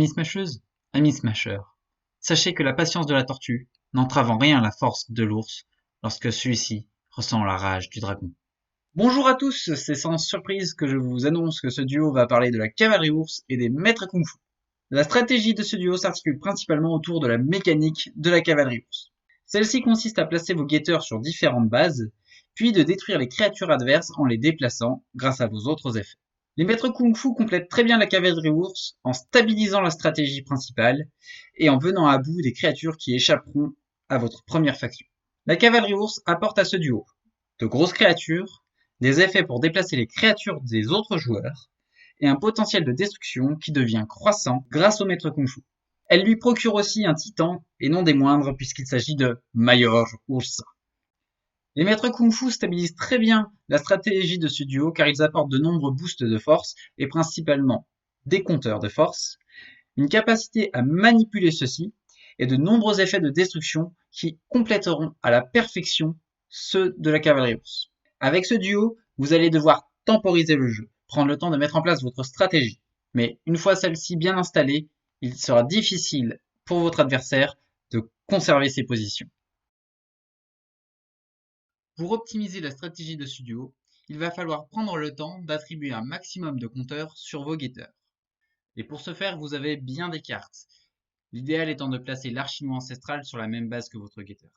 Amis smasheuses, amis smasheurs, sachez que la patience de la tortue n'entrave en rien la force de l'ours lorsque celui-ci ressent la rage du dragon. Bonjour à tous, c'est sans surprise que je vous annonce que ce duo va parler de la cavalerie ours et des maîtres kung-fu. La stratégie de ce duo s'articule principalement autour de la mécanique de la cavalerie ours. Celle-ci consiste à placer vos guetteurs sur différentes bases, puis de détruire les créatures adverses en les déplaçant grâce à vos autres effets. Les maîtres kung-fu complètent très bien la cavalerie ours en stabilisant la stratégie principale et en venant à bout des créatures qui échapperont à votre première faction. La cavalerie ours apporte à ce duo de grosses créatures, des effets pour déplacer les créatures des autres joueurs et un potentiel de destruction qui devient croissant grâce au maître kung-fu. Elle lui procure aussi un titan et non des moindres puisqu'il s'agit de Major Ursa. Les maîtres kung-fu stabilisent très bien la stratégie de ce duo car ils apportent de nombreux boosts de force et principalement des compteurs de force, une capacité à manipuler ceux-ci et de nombreux effets de destruction qui compléteront à la perfection ceux de la cavalerie ours. Avec ce duo, vous allez devoir temporiser le jeu, prendre le temps de mettre en place votre stratégie. Mais une fois celle-ci bien installée, il sera difficile pour votre adversaire de conserver ses positions. Pour optimiser la stratégie de ce duo, il va falloir prendre le temps d'attribuer un maximum de compteurs sur vos guetteurs. Et pour ce faire, vous avez bien des cartes. L'idéal étant de placer l'archinois ancestral sur la même base que votre guetteur.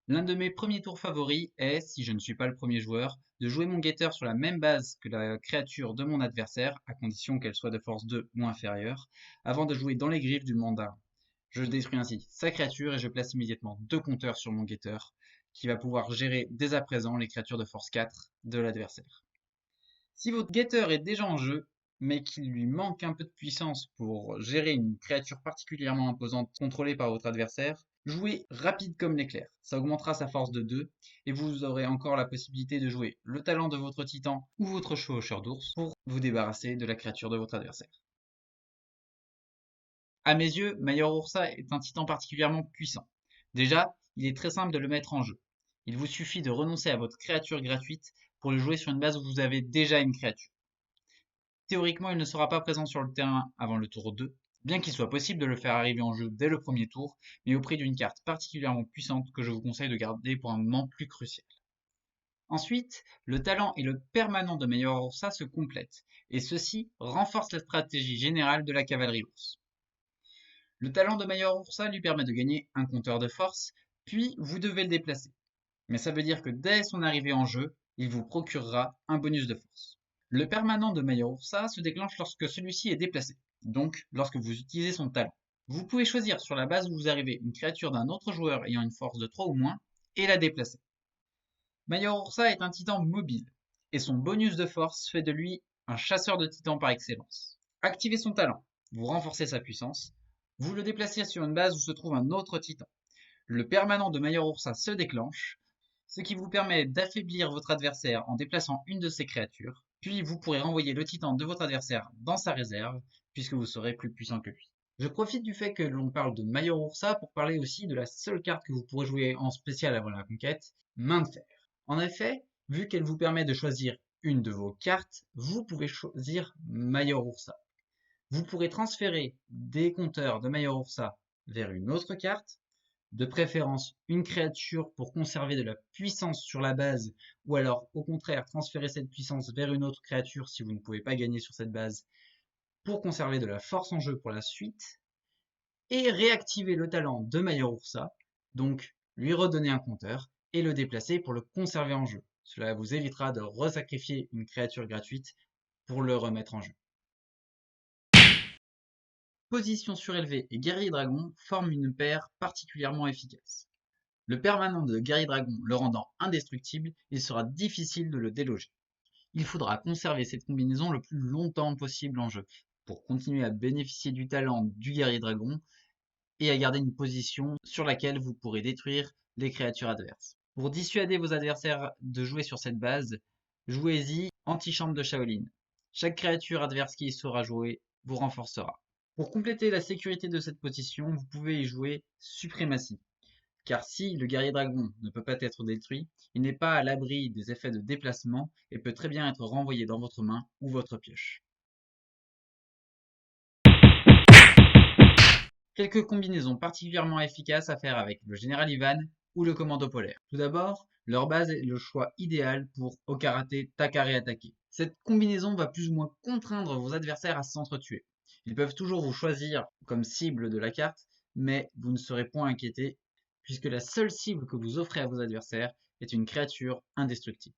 L'un de mes premiers tours favoris est, si je ne suis pas le premier joueur, de jouer mon guetteur sur la même base que la créature de mon adversaire, à condition qu'elle soit de force 2 ou inférieure, avant de jouer dans les griffes du mandarin. Je détruis ainsi sa créature et je place immédiatement 2 compteurs sur mon guetteur, qui va pouvoir gérer dès à présent les créatures de force 4 de l'adversaire. Si votre guetteur est déjà en jeu, mais qu'il lui manque un peu de puissance pour gérer une créature particulièrement imposante contrôlée par votre adversaire, jouez rapide comme l'éclair. Ça augmentera sa force de 2 et vous aurez encore la possibilité de jouer le talent de votre titan ou votre chevaucheur d'ours pour vous débarrasser de la créature de votre adversaire. À mes yeux, Major Ursa est un titan particulièrement puissant. Déjà, il est très simple de le mettre en jeu. Il vous suffit de renoncer à votre créature gratuite pour le jouer sur une base où vous avez déjà une créature. Théoriquement, il ne sera pas présent sur le terrain avant le tour 2, bien qu'il soit possible de le faire arriver en jeu dès le premier tour, mais au prix d'une carte particulièrement puissante que je vous conseille de garder pour un moment plus crucial. Ensuite, le talent et le permanent de Major Ursa se complètent, et ceci renforce la stratégie générale de la cavalerie ours. Le talent de Major Ursa lui permet de gagner un compteur de force, puis vous devez le déplacer. Mais ça veut dire que dès son arrivée en jeu, il vous procurera un bonus de force. Le permanent de Major Ursa se déclenche lorsque celui-ci est déplacé, donc lorsque vous utilisez son talent. Vous pouvez choisir sur la base où vous arrivez une créature d'un autre joueur ayant une force de 3 ou moins et la déplacer. Major Ursa est un titan mobile, et son bonus de force fait de lui un chasseur de titans par excellence. Activez son talent, vous renforcez sa puissance, vous le déplacez sur une base où se trouve un autre titan. Le permanent de Major Ursa se déclenche, ce qui vous permet d'affaiblir votre adversaire en déplaçant une de ses créatures, puis vous pourrez renvoyer le titan de votre adversaire dans sa réserve, puisque vous serez plus puissant que lui. Je profite du fait que l'on parle de Major Ursa pour parler aussi de la seule carte que vous pourrez jouer en spécial avant la conquête, Main de fer. En effet, vu qu'elle vous permet de choisir une de vos cartes, vous pouvez choisir Major Ursa. Vous pourrez transférer des compteurs de Major Ursa vers une autre carte, de préférence une créature pour conserver de la puissance sur la base, ou alors au contraire transférer cette puissance vers une autre créature si vous ne pouvez pas gagner sur cette base, pour conserver de la force en jeu pour la suite, et réactiver le talent de Major Ursa, donc lui redonner un compteur, et le déplacer pour le conserver en jeu. Cela vous évitera de resacrifier une créature gratuite pour le remettre en jeu. Position surélevée et guerrier dragon forment une paire particulièrement efficace. Le permanent de guerrier dragon le rendant indestructible, il sera difficile de le déloger. Il faudra conserver cette combinaison le plus longtemps possible en jeu, pour continuer à bénéficier du talent du guerrier dragon et à garder une position sur laquelle vous pourrez détruire les créatures adverses. Pour dissuader vos adversaires de jouer sur cette base, jouez-y Antichambre de Shaolin. Chaque créature adverse qui y sera jouée vous renforcera. Pour compléter la sécurité de cette position, vous pouvez y jouer Suprématie. Car si le guerrier dragon ne peut pas être détruit, il n'est pas à l'abri des effets de déplacement et peut très bien être renvoyé dans votre main ou votre pioche. Quelques combinaisons particulièrement efficaces à faire avec le général Ivan ou le commando polaire. Tout d'abord, leur base est le choix idéal pour au karaté Takare attaquer. Cette combinaison va plus ou moins contraindre vos adversaires à s'entretuer. Ils peuvent toujours vous choisir comme cible de la carte, mais vous ne serez point inquiété puisque la seule cible que vous offrez à vos adversaires est une créature indestructible.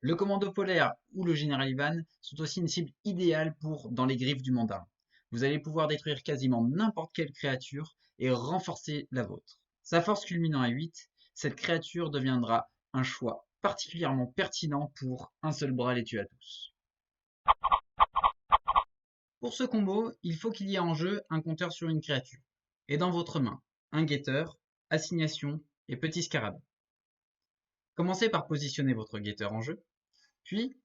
Le commando polaire ou le général Ivan sont aussi une cible idéale pour dans les griffes du mandarin. Vous allez pouvoir détruire quasiment n'importe quelle créature et renforcer la vôtre. Sa force culminant à 8, cette créature deviendra un choix particulièrement pertinent pour un seul bras les tue à tous. Pour ce combo, il faut qu'il y ait en jeu un compteur sur une créature, et dans votre main, un guetteur, assignation et petit scarabée. Commencez par positionner votre guetteur en jeu, puis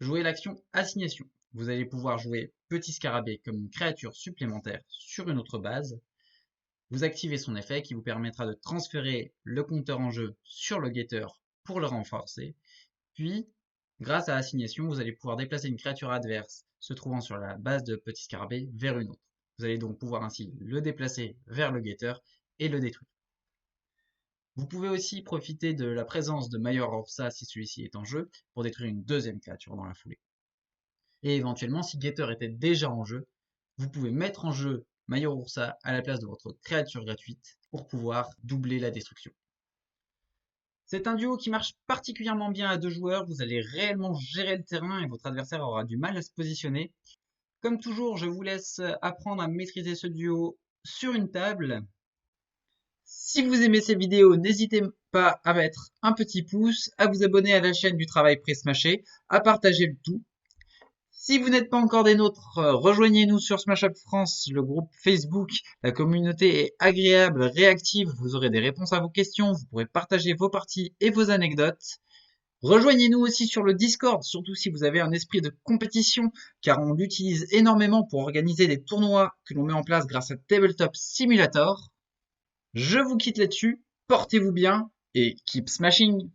jouez l'action assignation. Vous allez pouvoir jouer petit scarabée comme une créature supplémentaire sur une autre base. Vous activez son effet qui vous permettra de transférer le compteur en jeu sur le guetteur pour le renforcer. Puis, grâce à assignation, vous allez pouvoir déplacer une créature adverse se trouvant sur la base de petit scarabée vers une autre. Vous allez donc pouvoir ainsi le déplacer vers le guetteur et le détruire. Vous pouvez aussi profiter de la présence de Major Ursa si celui-ci est en jeu pour détruire une deuxième créature dans la foulée. Et éventuellement, si Getter était déjà en jeu, vous pouvez mettre en jeu Major Ursa à la place de votre créature gratuite pour pouvoir doubler la destruction. C'est un duo qui marche particulièrement bien à 2 joueurs, vous allez réellement gérer le terrain et votre adversaire aura du mal à se positionner. Comme toujours, je vous laisse apprendre à maîtriser ce duo sur une table. Si vous aimez ces vidéos, n'hésitez pas à mettre un petit pouce, à vous abonner à la chaîne du Travail Pressmashé, à partager le tout. Si vous n'êtes pas encore des nôtres, rejoignez-nous sur Smash Up France, le groupe Facebook. La communauté est agréable, réactive, vous aurez des réponses à vos questions, vous pourrez partager vos parties et vos anecdotes. Rejoignez-nous aussi sur le Discord, surtout si vous avez un esprit de compétition, car on l'utilise énormément pour organiser des tournois que l'on met en place grâce à Tabletop Simulator. Je vous quitte là-dessus, portez-vous bien et keep smashing!